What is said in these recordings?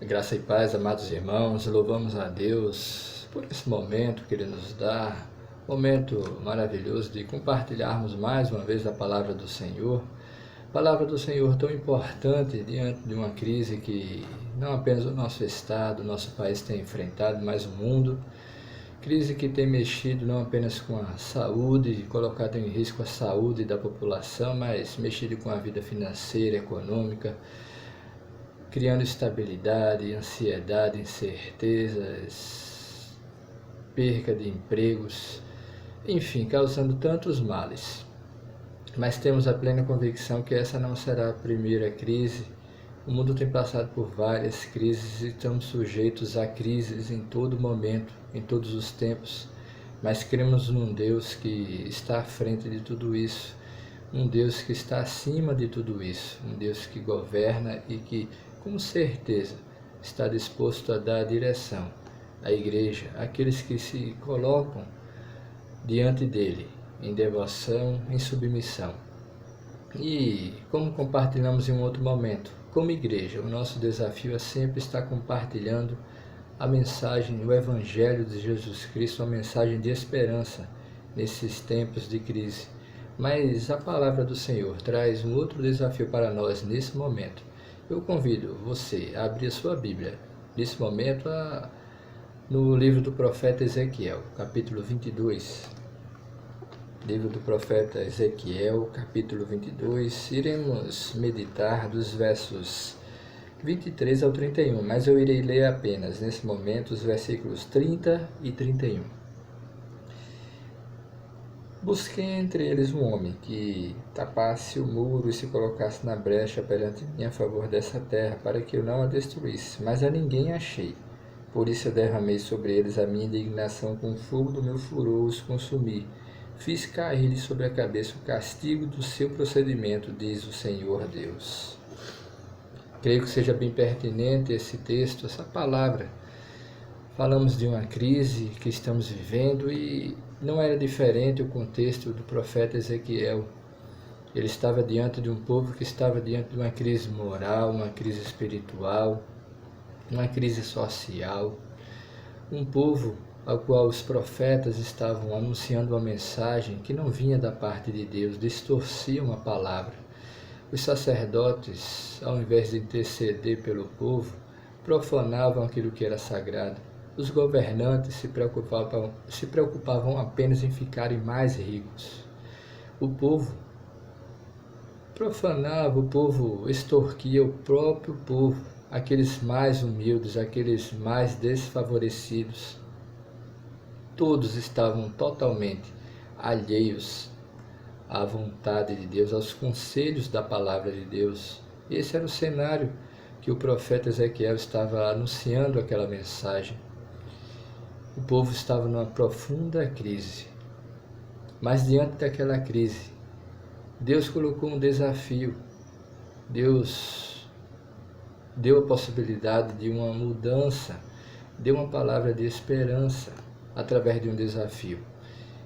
Graça e paz, amados irmãos, louvamos a Deus por esse momento que Ele nos dá, momento maravilhoso de compartilharmos mais uma vez a palavra do Senhor tão importante diante de uma crise que não apenas o nosso estado, o nosso país tem enfrentado, mas o mundo, crise que tem mexido não apenas com a saúde, colocado em risco a saúde da população, mas mexido com a vida financeira, econômica, criando instabilidade, ansiedade, incertezas, perca de empregos, enfim, causando tantos males. Mas temos a plena convicção que essa não será a primeira crise. O mundo tem passado por várias crises e estamos sujeitos a crises em todo momento, em todos os tempos. Mas cremos num Deus que está à frente de tudo isso, um Deus que está acima de tudo isso, um Deus que governa e que, com certeza, está disposto a dar direção à igreja, àqueles que se colocam diante dele, em devoção, em submissão. E, como compartilhamos em um outro momento, como igreja, o nosso desafio é sempre estar compartilhando a mensagem, o Evangelho de Jesus Cristo, uma mensagem de esperança nesses tempos de crise. Mas a palavra do Senhor traz um outro desafio para nós nesse momento. Eu convido você a abrir a sua Bíblia, nesse momento, no livro do profeta Ezequiel, capítulo 22. Livro do profeta Ezequiel, capítulo 22. Iremos meditar dos versos 23 ao 31, mas eu irei ler apenas, nesse momento, os versículos 30 e 31. Busquei entre eles um homem que tapasse o muro e se colocasse na brecha perante mim a favor dessa terra, para que eu não a destruísse, mas a ninguém achei. Por isso eu derramei sobre eles a minha indignação, com o fogo do meu furor os consumi. Fiz cair-lhe sobre a cabeça o castigo do seu procedimento, diz o Senhor Deus. Creio que seja bem pertinente esse texto, essa palavra. Falamos de uma crise que estamos vivendo e não era diferente o contexto do profeta Ezequiel. Ele estava diante de um povo que estava diante de uma crise moral, uma crise espiritual, uma crise social. Um povo ao qual os profetas estavam anunciando uma mensagem que não vinha da parte de Deus, distorciam a palavra. Os sacerdotes, ao invés de interceder pelo povo, profanavam aquilo que era sagrado. Os governantes se preocupavam apenas em ficarem mais ricos. O povo profanava, o povo extorquia o próprio povo, aqueles mais humildes, aqueles mais desfavorecidos. Todos estavam totalmente alheios à vontade de Deus, aos conselhos da palavra de Deus. Esse era o cenário que o profeta Ezequiel estava anunciando aquela mensagem. O povo estava numa profunda crise. Mas diante daquela crise, Deus colocou um desafio. Deus deu a possibilidade de uma mudança, deu uma palavra de esperança através de um desafio.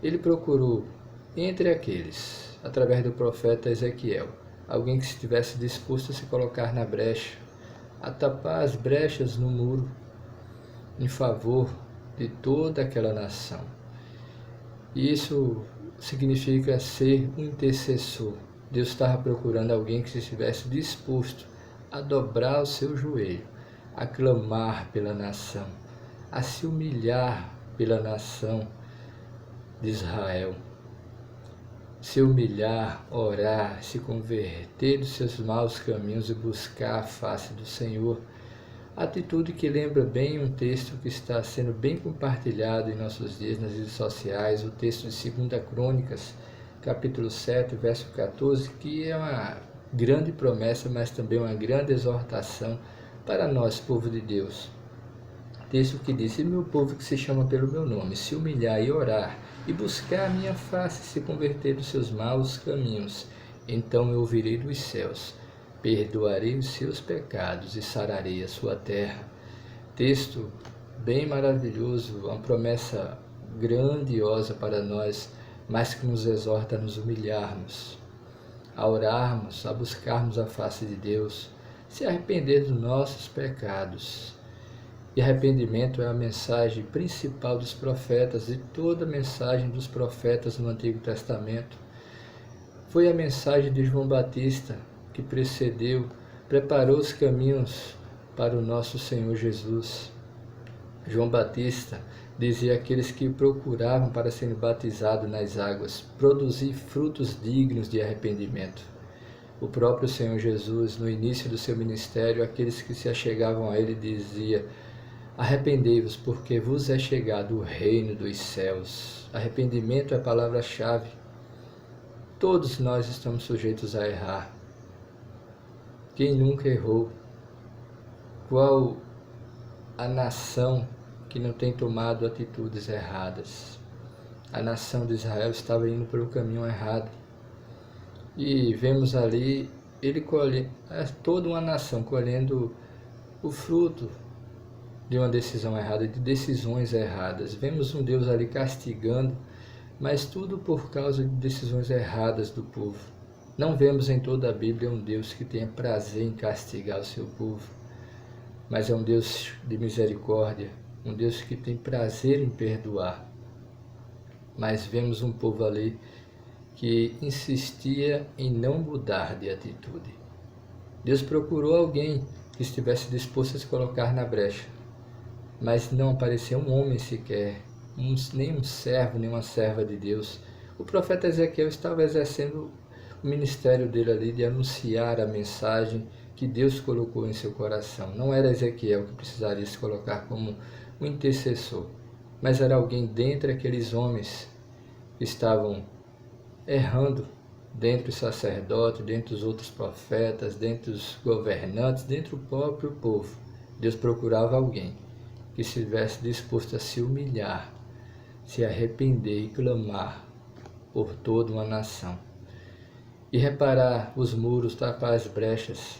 Ele procurou entre aqueles, através do profeta Ezequiel, alguém que estivesse disposto a se colocar na brecha, a tapar as brechas no muro, em favor de toda aquela nação. Isso significa ser um intercessor. Deus estava procurando alguém que estivesse disposto a dobrar o seu joelho, a clamar pela nação, a se humilhar pela nação de Israel. Se humilhar, orar, se converter dos seus maus caminhos e buscar a face do Senhor. Atitude que lembra bem um texto que está sendo bem compartilhado em nossos dias nas redes sociais, o texto de 2 Crônicas, capítulo 7, verso 14, que é uma grande promessa, mas também uma grande exortação para nós, povo de Deus. Texto que diz: "Se meu povo que se chama pelo meu nome se humilhar e orar, e buscar a minha face, e se converter dos seus maus caminhos, então eu ouvirei dos céus, perdoarei os seus pecados e sararei a sua terra." Texto bem maravilhoso, uma promessa grandiosa para nós, mas que nos exorta a nos humilharmos, a orarmos, a buscarmos a face de Deus, se arrepender dos nossos pecados. E arrependimento é a mensagem principal dos profetas, e toda a mensagem dos profetas no Antigo Testamento. Foi a mensagem de João Batista que precedeu, preparou os caminhos para o nosso Senhor Jesus. João Batista dizia àqueles que procuravam para serem batizados nas águas, produzir frutos dignos de arrependimento. O próprio Senhor Jesus, no início do seu ministério, aqueles que se achegavam a ele dizia: arrependei-vos, porque vos é chegado o reino dos céus. Arrependimento é a palavra-chave. Todos nós estamos sujeitos a errar. Quem nunca errou? Qual a nação que não tem tomado atitudes erradas? A nação de Israel estava indo pelo caminho errado. E vemos ali, toda uma nação colhendo o fruto de uma decisão errada, de decisões erradas. Vemos um Deus ali castigando, mas tudo por causa de decisões erradas do povo. Não vemos em toda a Bíblia um Deus que tenha prazer em castigar o seu povo, mas é um Deus de misericórdia, um Deus que tem prazer em perdoar. Mas vemos um povo ali que insistia em não mudar de atitude. Deus procurou alguém que estivesse disposto a se colocar na brecha, mas não apareceu um homem sequer, nem um servo, nem uma serva de Deus. O profeta Ezequiel estava exercendo o ministério dele ali de anunciar a mensagem que Deus colocou em seu coração. Não era Ezequiel que precisaria se colocar como um intercessor, mas era alguém dentre aqueles homens que estavam errando, dentre os sacerdotes, dentre os outros profetas, dentre os governantes, dentre o próprio povo. Deus procurava alguém que estivesse disposto a se humilhar, se arrepender e clamar por toda uma nação. E reparar os muros, tapar as brechas,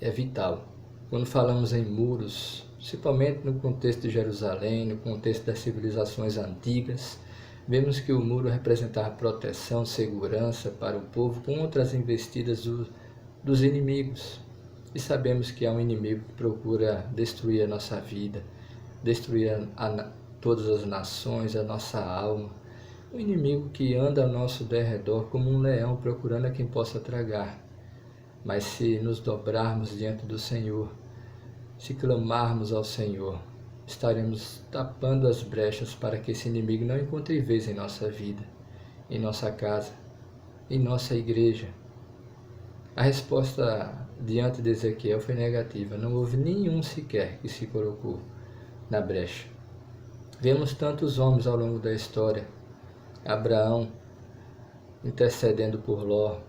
é vital. Quando falamos em muros, principalmente no contexto de Jerusalém, no contexto das civilizações antigas, vemos que o muro representava proteção, segurança para o povo contra as investidas dos inimigos. E sabemos que há um inimigo que procura destruir a nossa vida, destruir todas as nações, a nossa alma. Um inimigo que anda ao nosso derredor como um leão procurando a quem possa tragar. Mas se nos dobrarmos diante do Senhor, se clamarmos ao Senhor, estaremos tapando as brechas para que esse inimigo não encontre vez em nossa vida, em nossa casa, em nossa igreja. A resposta diante de Ezequiel foi negativa. Não houve nenhum sequer que se colocou na brecha. Vemos tantos homens ao longo da história. Abraão intercedendo por Ló.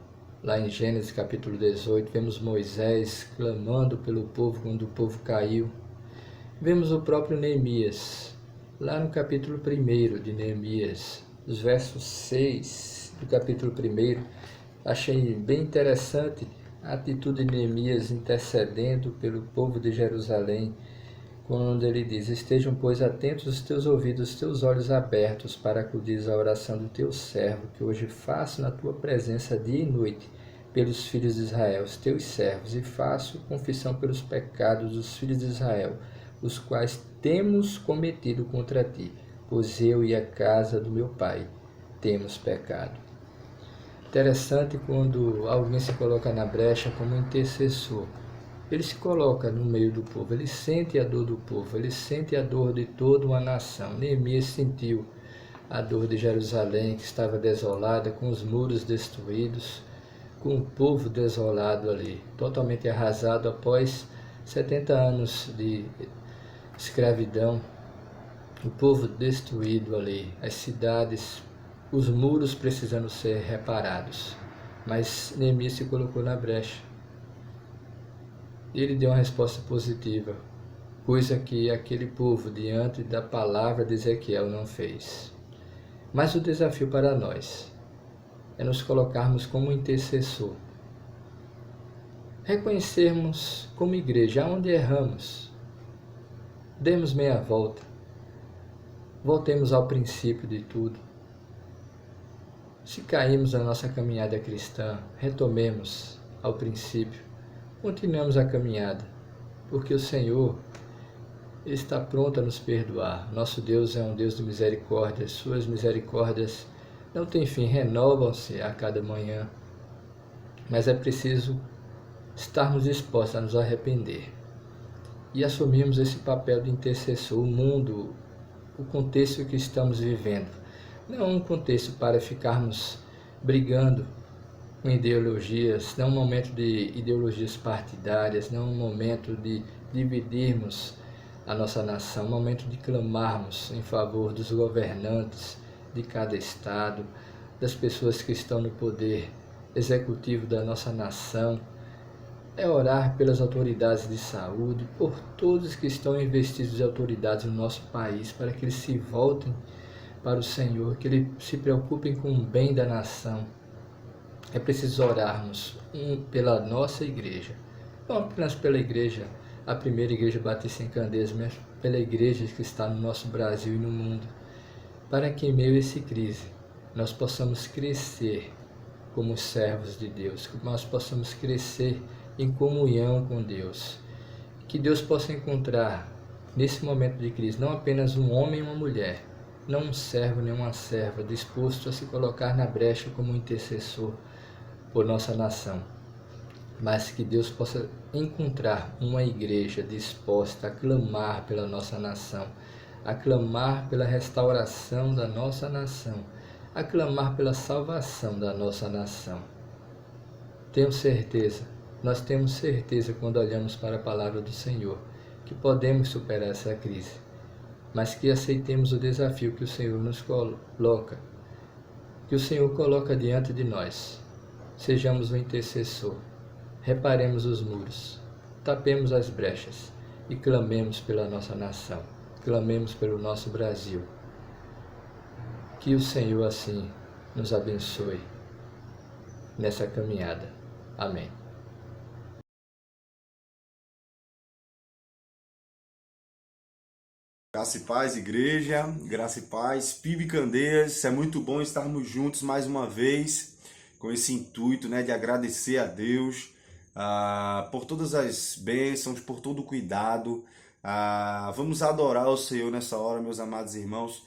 Lá em Gênesis capítulo 18, vemos Moisés clamando pelo povo quando o povo caiu. Vemos o próprio Neemias, lá no capítulo 1 de Neemias, os versos 6 do capítulo 1. Achei bem interessante a atitude de Neemias intercedendo pelo povo de Jerusalém, quando ele diz: estejam, pois, atentos os teus ouvidos, os teus olhos abertos, para acudir à oração do teu servo, que hoje faço na tua presença dia e noite, pelos filhos de Israel, os teus servos, e faço confissão pelos pecados dos filhos de Israel, os quais temos cometido contra ti, pois eu e a casa do meu pai temos pecado. Interessante quando alguém se coloca na brecha como intercessor. Ele se coloca no meio do povo, ele sente a dor do povo, ele sente a dor de toda uma nação. Neemias sentiu a dor de Jerusalém, que estava desolada, com os muros destruídos, com o povo desolado ali, totalmente arrasado após 70 anos de escravidão, o povo destruído ali, as cidades, os muros precisando ser reparados. Mas Neemias se colocou na brecha. Ele deu uma resposta positiva, coisa que aquele povo, diante da palavra de Ezequiel, não fez. Mas o desafio para nós é nos colocarmos como intercessor, reconhecermos como igreja onde erramos, demos meia volta, voltemos ao princípio de tudo. Se caímos na nossa caminhada cristã, retomemos ao princípio, continuemos a caminhada, porque o Senhor está pronto a nos perdoar. Nosso Deus é um Deus de misericórdia, suas misericórdias não têm fim, renovam-se a cada manhã, mas é preciso estarmos dispostos a nos arrepender e assumirmos esse papel de intercessor. O mundo, o contexto que estamos vivendo, não é um contexto para ficarmos brigando com ideologias, não é um momento de ideologias partidárias, não é um momento de dividirmos a nossa nação, é um momento de clamarmos em favor dos governantes de cada estado, das pessoas que estão no poder executivo da nossa nação. É orar pelas autoridades de saúde, por todos que estão investidos de autoridades no nosso país, para que eles se voltem para o Senhor, que eles se preocupem com o bem da nação. É preciso orarmos pela nossa igreja, não apenas pela igreja, a primeira igreja batista em Candeias, mas pela igreja que está no nosso Brasil e no mundo, para que em meio a essa crise nós possamos crescer como servos de Deus, que nós possamos crescer em comunhão com Deus, que Deus possa encontrar nesse momento de crise não apenas um homem e uma mulher, não um servo nem uma serva disposto a se colocar na brecha como intercessor por nossa nação, mas que Deus possa encontrar uma igreja disposta a clamar pela nossa nação, a clamar pela restauração da nossa nação, a clamar pela salvação da nossa nação. Nós temos certeza quando olhamos para a palavra do Senhor, que podemos superar essa crise, mas que aceitemos o desafio que o Senhor nos coloca, que o Senhor coloca diante de nós. Sejamos o intercessor, reparemos os muros, tapemos as brechas e clamemos pela nossa nação, clamemos pelo nosso Brasil. Que o Senhor assim nos abençoe nessa caminhada. Amém. Graça e paz, igreja, graça e paz, PIB Candeias, é muito bom estarmos juntos mais uma vez, com esse intuito, de agradecer a Deus por todas as bênçãos, por todo o cuidado. Vamos adorar o Senhor nessa hora, meus amados irmãos.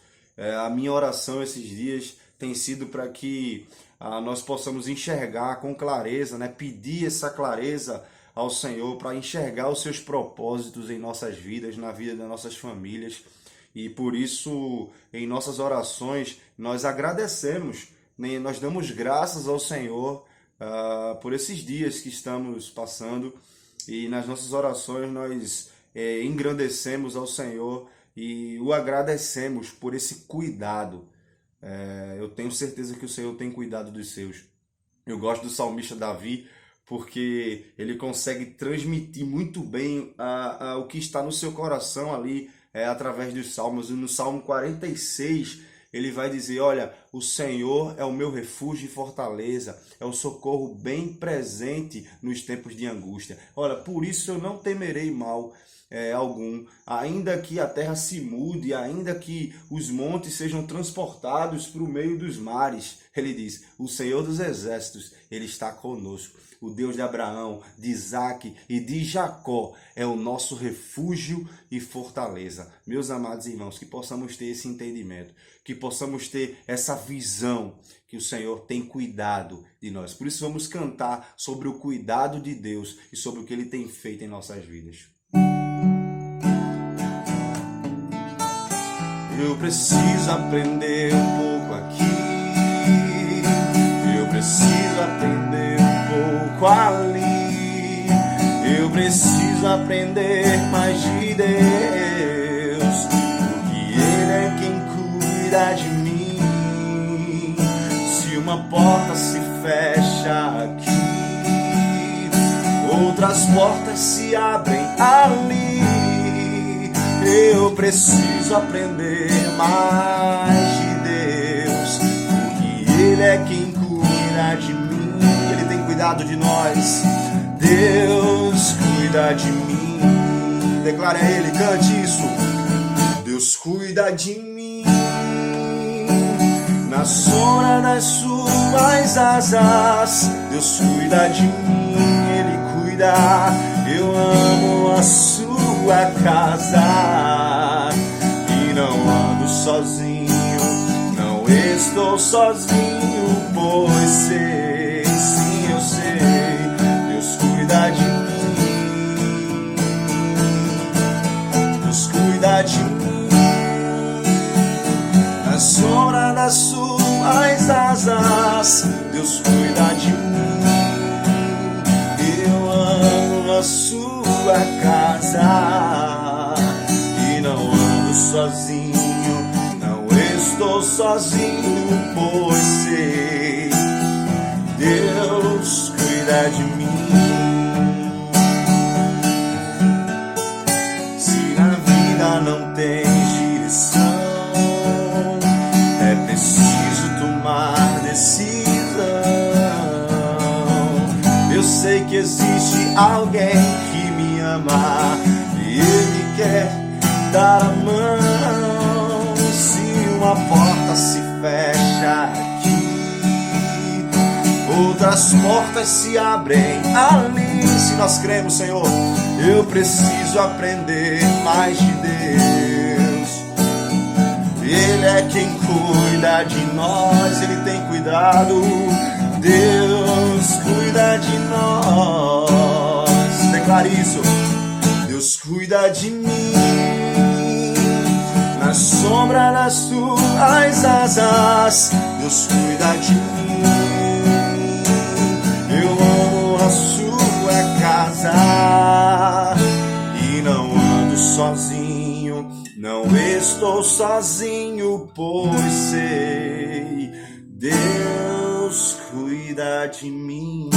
A minha oração esses dias tem sido para que nós possamos enxergar com clareza, pedir essa clareza ao Senhor para enxergar os seus propósitos em nossas vidas, na vida das nossas famílias. E por isso, em nossas orações, nós agradecemos, nós damos graças ao Senhor por esses dias que estamos passando, e nas nossas orações nós engrandecemos ao Senhor e o agradecemos por esse cuidado. Eu tenho certeza que o Senhor tem cuidado dos seus. Eu gosto do salmista Davi, porque ele consegue transmitir muito bem o que está no seu coração ali, através dos salmos. E no Salmo 46, ele vai dizer, olha, o Senhor é o meu refúgio e fortaleza, é o socorro bem presente nos tempos de angústia. Olha, por isso eu não temerei mal algum, ainda que a terra se mude, ainda que os montes sejam transportados para o meio dos mares. Ele diz, o Senhor dos exércitos, ele está conosco. O Deus de Abraão, de Isaac e de Jacó é o nosso refúgio e fortaleza. Meus amados irmãos, que possamos ter esse entendimento, que possamos ter essa visão que o Senhor tem cuidado de nós. Por isso vamos cantar sobre o cuidado de Deus e sobre o que Ele tem feito em nossas vidas. Eu preciso aprender um pouco aqui, eu preciso aprender um pouco ali, eu preciso aprender mais de Deus, porque Ele é quem cuida de mim. Se uma porta se fecha aqui, outras portas se abrem ali. Eu preciso aprender mais de Deus, porque Ele é quem cuida de mim. Ele tem cuidado de nós. Deus cuida de mim. Declare a Ele, cante isso. Deus cuida de mim. Na sombra das suas asas, Deus cuida de mim. Ele cuida cuida. Eu amo a sua casa e não ando sozinho, não estou sozinho, pois sei, sim eu sei, Deus cuida de mim, Deus cuida de mim. Na sombra das suas asas, Deus cuida de mim. Eu amo a sua casa e não ando sozinho, não estou sozinho, pois sei, Deus cuida de mim. Se na vida não tem direção, é preciso tomar decisão. Eu sei que existe alguém que me ama e Ele quer dar a mão. Se uma porta se fecha aqui, outras portas se abrem ali. Se nós cremos, Senhor, eu preciso aprender mais de Deus. Ele é quem cuida de nós, Ele tem cuidado. Deus cuida de nós. Declare isso. Deus cuida de mim. Na sombra das suas asas, Deus cuida de mim. Eu amo a sua casa e não ando sozinho, não estou sozinho, pois sei, Deus cuida de mim.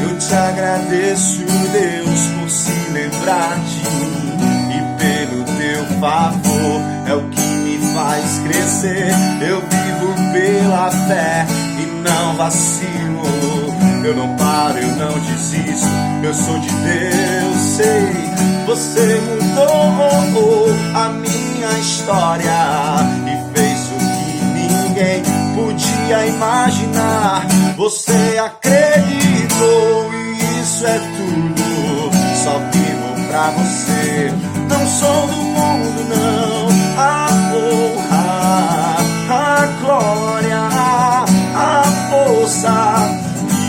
Eu te agradeço, Deus, por se lembrar de mim, e pelo teu favor é o que me faz crescer. Eu vivo pela fé e não vacilo, eu não paro, eu não desisto, eu sou de Deus, sei. Você mudou a minha história e fez o que ninguém podia imaginar. Você acreditou e isso é tudo, só vivo pra você. Não sou do mundo, não. A honra, a glória, a força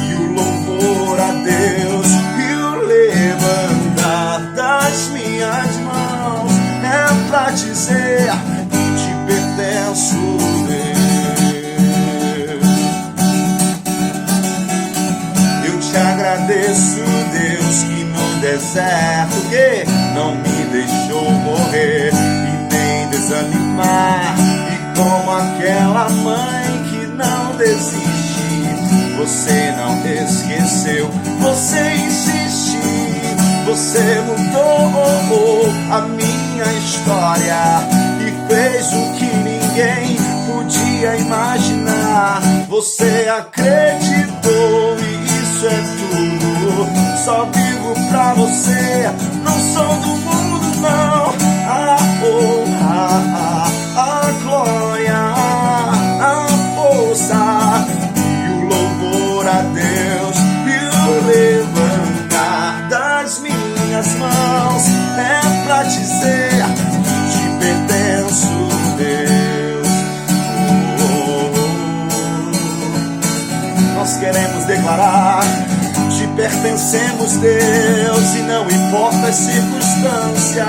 e o louvor a Deus e o levantar das minhas mãos é pra dizer que te pertenço, Deus. Eu te agradeço, Deus, que no deserto que não me deixou morrer e nem desanimar. E como aquela mãe que não desiste, você não esqueceu, você insiste. Você mudou a minha história e fez o que ninguém podia imaginar. Você acreditou e isso é tudo, só vivo pra você. Não sou do mundo, não. A honra, a glória, a força e o louvor a Deus e o levantar das minhas mãos é pra dizer que te pertenço, Deus. Nós queremos declarar: te pertencemos, Deus, e não importa a circunstância,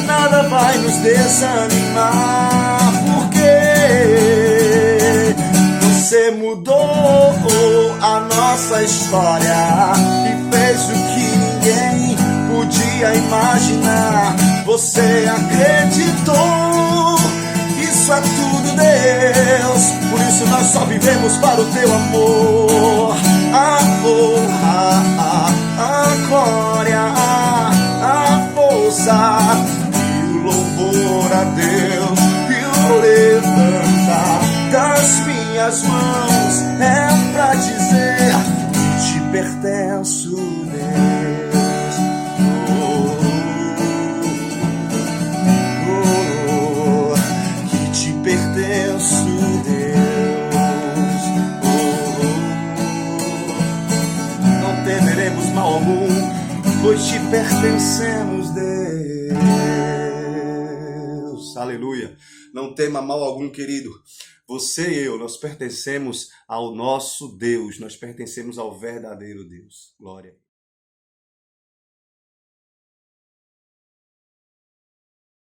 nada vai nos desanimar, porque você mudou a nossa história e fez o que ninguém podia imaginar. Você acreditou, isso é tudo, Deus. Por isso nós só vivemos para o teu amor. A honra, a glória, a força e o louvor a Deus e o levantar das minhas mãos é pra dizer que te pertenço, Deus. Que te pertenço, Deus. pois te pertencemos, Deus. Aleluia. Não tema mal algum, querido. Você e eu, nós pertencemos ao nosso Deus, nós pertencemos ao verdadeiro Deus. Glória.